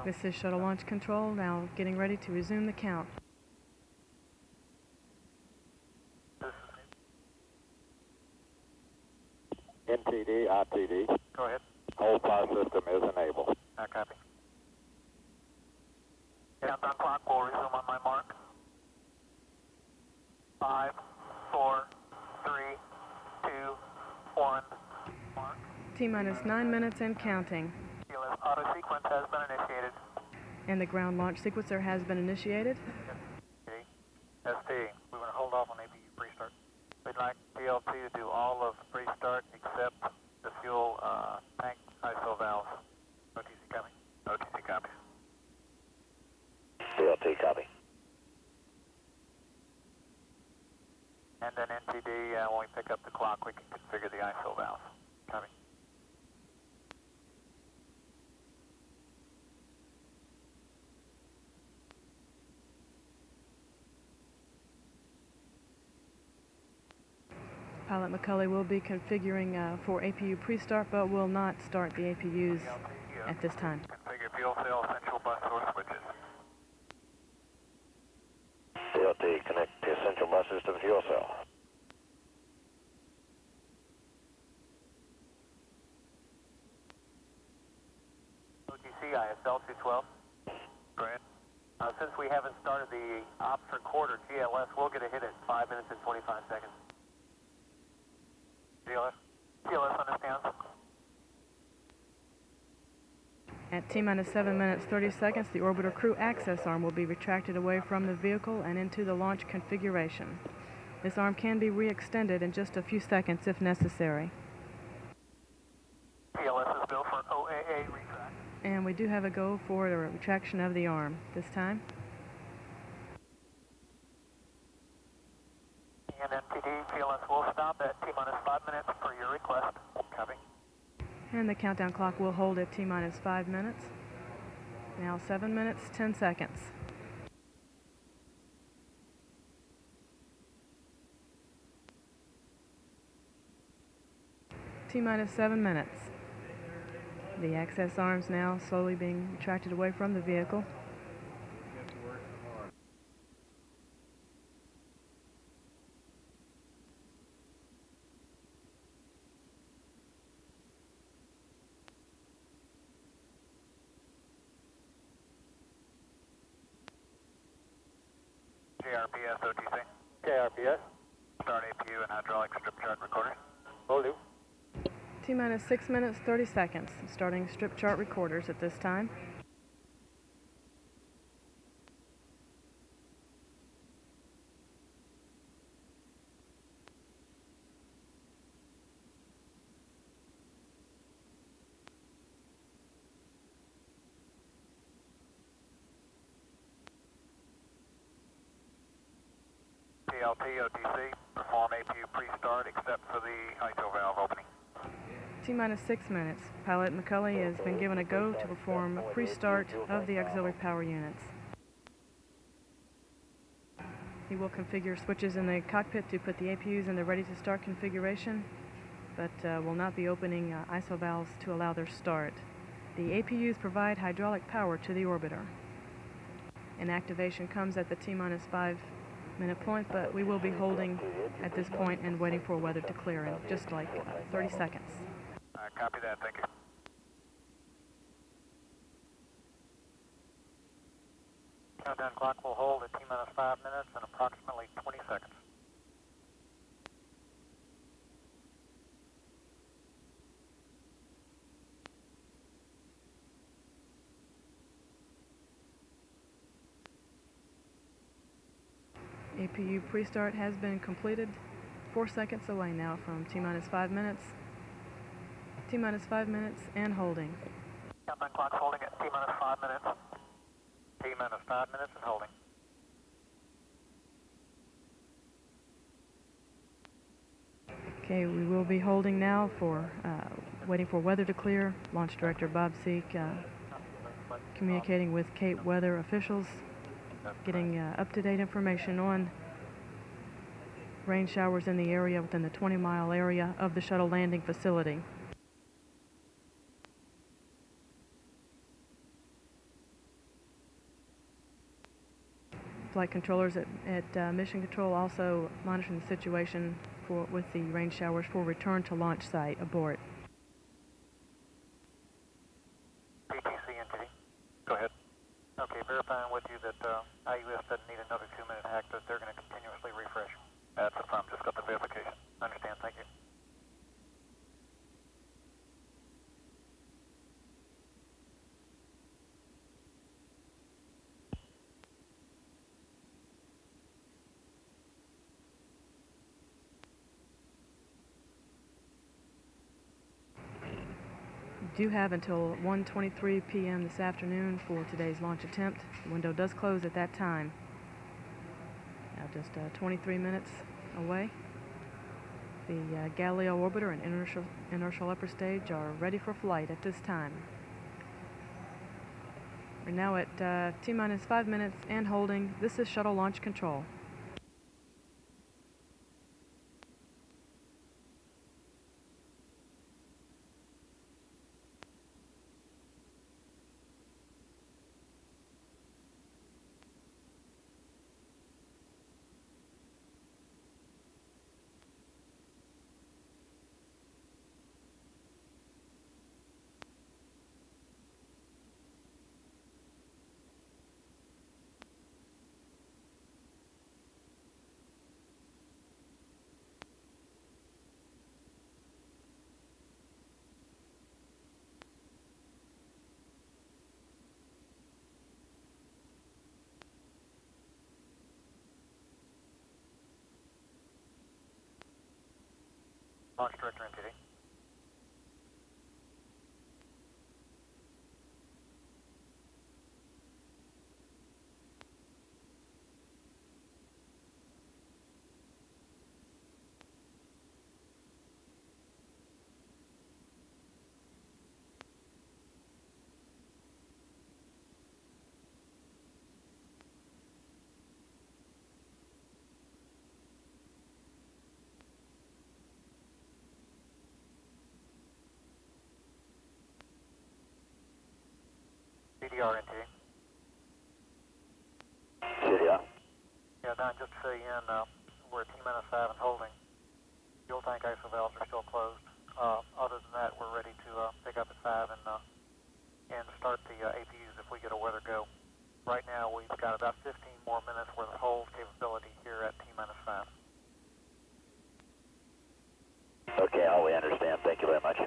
This is Shuttle Launch Control, now getting ready to resume the count. NTD, ITD. Go ahead. Whole flight system is enabled. Copy. Countdown clock will resume on my mark. 5, 4, 3, 2, 1. Mark. T-minus 9 minutes and counting. TLS auto sequence has been initiated. And the ground launch sequencer has been initiated. ST, we want to hold off on APU pre-start. We'd like PLT to do all of pre-start except the fuel tank ISO valves. OTC coming. OTC copy. PLT copy. And then NTD, when we pick up the clock, we can configure the ISO valves. Copy. Pilot McCulley will be configuring for APU pre-start, but will not start the APUs at this time. Configure fuel cell essential bus source switches. PLT, connect the essential buses to the fuel cell. OTC, ISL 212. Go ahead. Since we haven't started the ops recorder, GLS will get a hit at 5 minutes and 25 seconds. GLS understands. At T-minus 7 minutes 30 seconds, the orbiter crew access arm will be retracted away from the vehicle and into the launch configuration. This arm can be re-extended in just a few seconds if necessary. GLS is go for OAA retract. And we do have a go for the retraction of the arm this time. And NTD, GLS will stop at T-minus 5 minutes per your request. Copy. And the countdown clock will hold at T-minus 5 minutes. Now 7 minutes, 10 seconds. T-minus 7 minutes. The access arms now slowly being retracted away from the vehicle. KRPS OTC. KRPS. Start APU and hydraulic strip chart recorders. Will do. T-minus 6 minutes, 30 seconds. Starting strip chart recorders at this time. PLT OTC. Perform APU pre-start except for the ISO valve opening. T-minus 6 minutes. Pilot McCulley has been given a go to perform pre-start of the auxiliary power units. He will configure switches in the cockpit to put the APUs in the ready-to-start configuration, but will not be opening ISO valves to allow their start. The APUs provide hydraulic power to the orbiter. And activation comes at the T-minus 5 minute point, but we will be holding at this point and waiting for weather to clear in just like 30 seconds. Copy that, thank you. Countdown clock will hold at T-minus 5 minutes and approximately 20 seconds. APU pre-start has been completed. 4 seconds away now from T-minus 5 minutes. T-minus 5 minutes and holding. Countdown clock's holding at T-minus 5 minutes. T-minus 5 minutes and holding. Okay, we will be holding now for waiting for weather to clear. Launch Director Bob Seek communicating with Cape weather officials, getting up-to-date information on rain showers in the area within the 20-mile area of the shuttle landing facility. flight controllers at Mission Control also monitoring the situation with the rain showers for return to launch site abort. PTC NTD. Go ahead. Okay, verifying with you that IUS doesn't need another 2-minute hack, that they're going to continuously refresh. That's the problem. Just got the verification. Understand. Thank you. You do have until 1:23 p.m. this afternoon for today's launch attempt. The window does close at that time. Now just 23 minutes away. The Galileo orbiter and inertial upper stage are ready for flight at this time. We're now at T-minus 5 minutes and holding. This is Shuttle Launch Control. Launch Director NTD. CDR NTD. CDR. Yeah, Don, just to say again, we're at T-minus 5 and holding. Fuel tank ISO valves are still closed. Other than that, we're ready to pick up at 5 and start the APUs if we get a weather go. Right now, we've got about 15 more minutes worth of hold capability here at T-minus 5. Okay, all we understand. Thank you very much.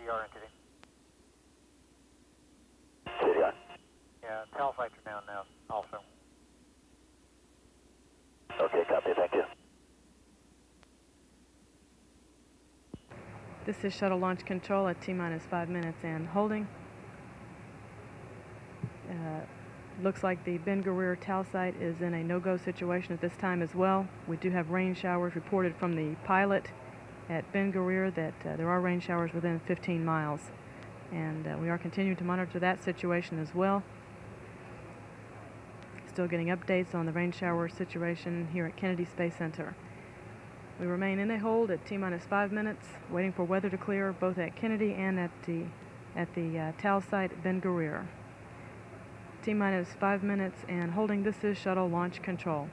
CDR entity. CDR. Yeah, tail sights are down now also. Okay, copy, thank you. This is Shuttle Launch Control at T-minus 5 minutes and holding. Looks like the Ben Guerir TAL site is in a no-go situation at this time as well. We do have rain showers reported from the pilot at Ben Guerir that there are rain showers within 15 miles. And we are continuing to monitor that situation as well. Still getting updates on the rain shower situation here at Kennedy Space Center. We remain in a hold at T-minus 5 minutes, waiting for weather to clear both at Kennedy and at the TAL site at Ben Guerir. T-minus 5 minutes and holding. This is Shuttle Launch Control.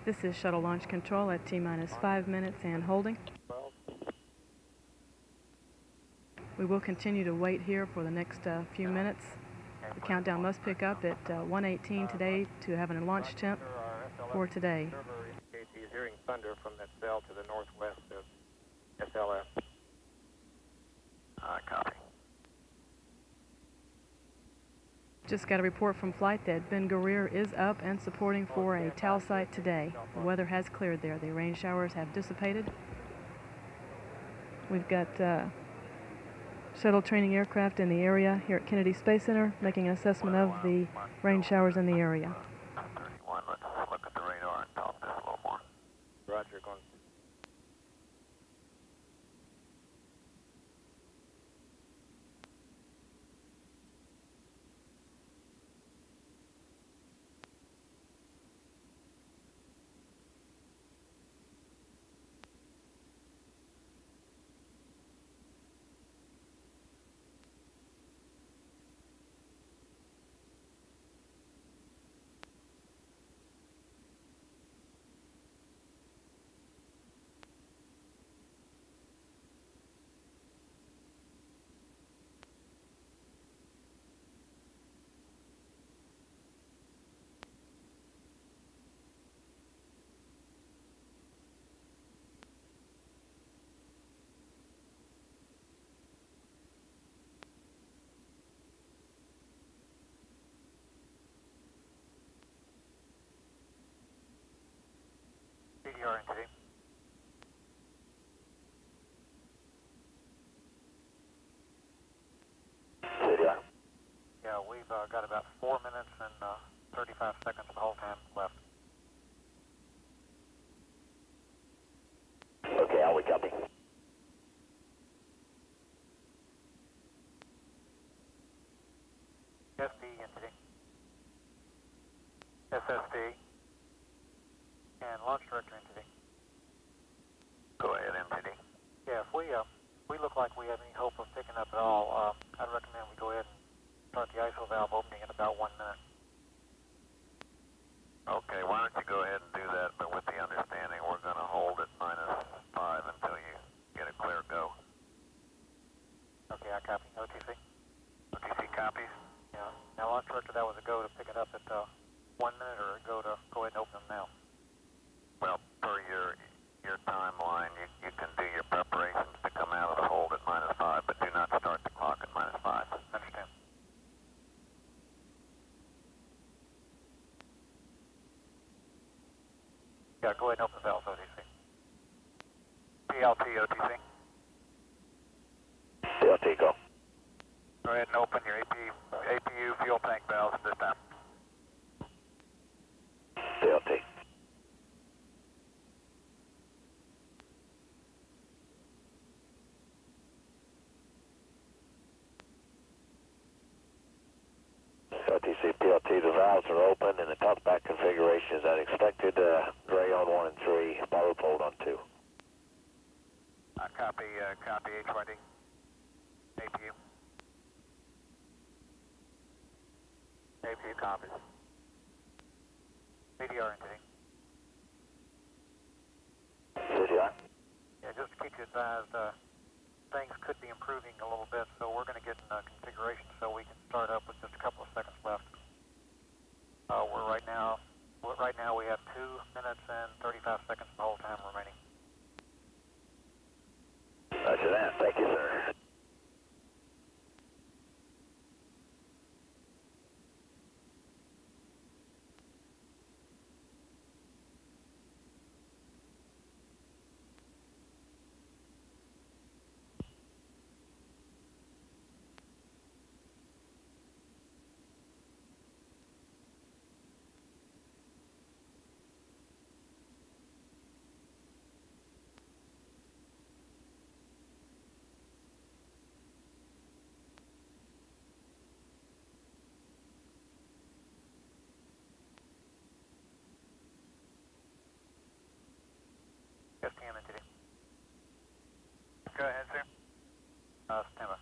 This is Shuttle Launch Control at T-minus 5 minutes and holding. We will continue to wait here for the next few minutes. The countdown must pick up at 1:18 today to have a launch temp for today. He's hearing thunder from that cell to the northwest of SLS. Copy. Just got a report from flight that Ben Guerir is up and supporting for a TAL site today. The weather has cleared there. The rain showers have dissipated. We've got shuttle training aircraft in the area here at Kennedy Space Center making an assessment of the rain showers in the area. 31, let's look at the radar and talk this a little more. Roger, going. CDR entity. CDR. Yeah, we've got about 4 minutes and 35 seconds of hold time left. Okay, I'll wake up. SD entity. SSD. And launch director entity. Go ahead, MTD. Yeah, if we look like we have any hope of picking up at all, I'd recommend we go ahead and start the ISO valve opening in about 1 minute. Okay, why don't you go ahead and do that, but with the understanding we're going to hold at -5 until you get a clear go. Okay, I copy. OTC. OTC copies? Yeah. Now, launch director, that was a go to pick it up at 1 minute, or a go to go ahead and open them now? Well, per your timeline, you can do your preparations to come out of the hold at -5, but do not start the clock at -5. Understand. Yeah, go ahead and open the valves, OTC. PLT, OTC. CLT, go. Go ahead and open your APU fuel tank valves at this time. CLT. OTC, PLT, the valves are open and the talkback configuration is as expected. Gray on 1 and 3, borrow hold on 2. Copy H-20. APU. APU copies. CDR entity. CDR. Yeah, just to keep you advised, things could be improving a little bit, so we're going to get in configuration so we can start up with just a couple of seconds left. Right now we have 2 minutes and 35 seconds of hold time remaining. Roger that. Thank you, sir. STM entity. Go ahead, sir. Stand by.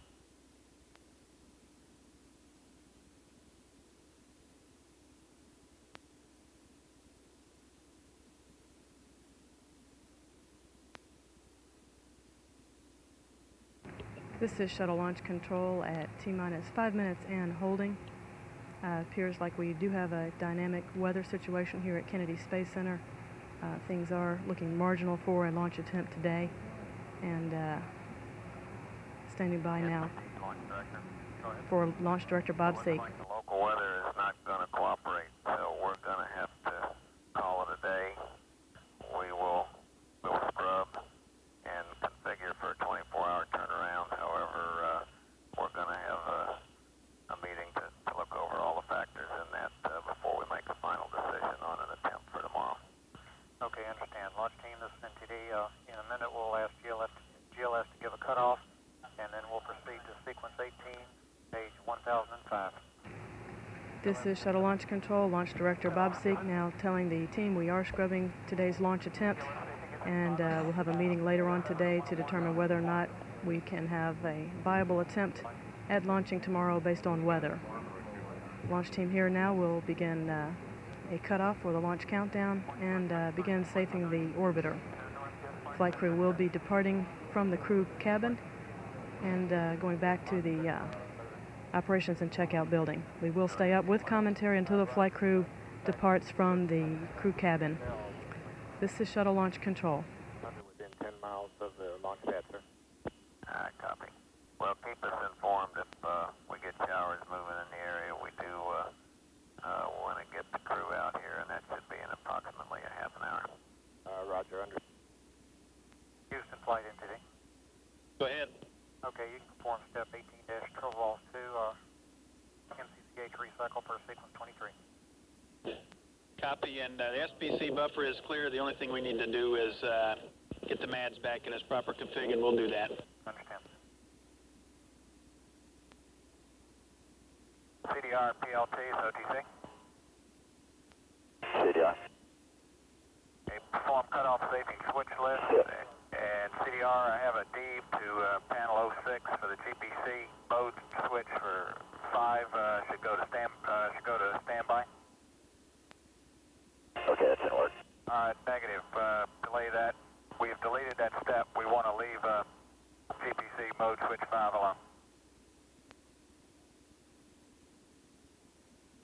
This is Shuttle Launch Control at T-minus 5 minutes and holding. Appears like we do have a dynamic weather situation here at Kennedy Space Center. Things are looking marginal for a launch attempt today. And standing by now for Launch Director Bob Seek. Looks like the local weather is not going to cooperate, so we're going to have to call it a day. We'll scrub and configure for a 24-hour turnaround. However, we're going to have a meeting to look over all the factors in that before we make a final decision on an attempt for tomorrow. Okay, understand. Launch team, this is NTD. In a minute, we'll ask GLS to give a cutoff, and then we'll proceed to sequence 18, page 1005. This is Shuttle Launch Control, Launch Director Bob Seek now telling the team we are scrubbing today's launch attempt, and we'll have a meeting later on today to determine whether or not we can have a viable attempt at launching tomorrow based on weather. Launch team here now will begin a cutoff for the launch countdown and begin safing the orbiter. Flight crew will be departing from the crew cabin and going back to the operations and checkout building. We will stay up with commentary until the flight crew departs from the crew cabin. This is Shuttle Launch Control. Within 10 miles of the launch pad, sir. Copy. Well, keep us informed if we get showers moving in the area. We do want to get the crew out here, and that should be in approximately a half an hour. Roger, under. Houston Flight NTD. Go ahead. Okay, you can perform step 18-12 to MCCH recycle for sequence 23. Copy, and the SPC buffer is clear. The only thing we need to do is get the MADS back in its proper config, and we'll do that. Understand. CDR, PLTs, OTC. CDR. Okay, perform cutoff safety switch list. And CDR, I have a deep to panel 06 for the GPC mode switch for 5. Should go to standby. Okay, that's in order. All right, negative. Delay that. We've deleted that step. We want to leave GPC mode switch 5 alone.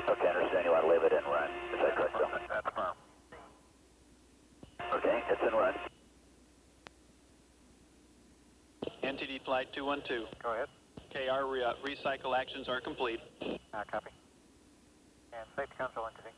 Okay, understand you want to leave it in run. Is that correct, Bill? That's firm. Okay, it's in run. NTD Flight 212. Go ahead. Okay, our recycle actions are complete. Copy. And safety console NTD.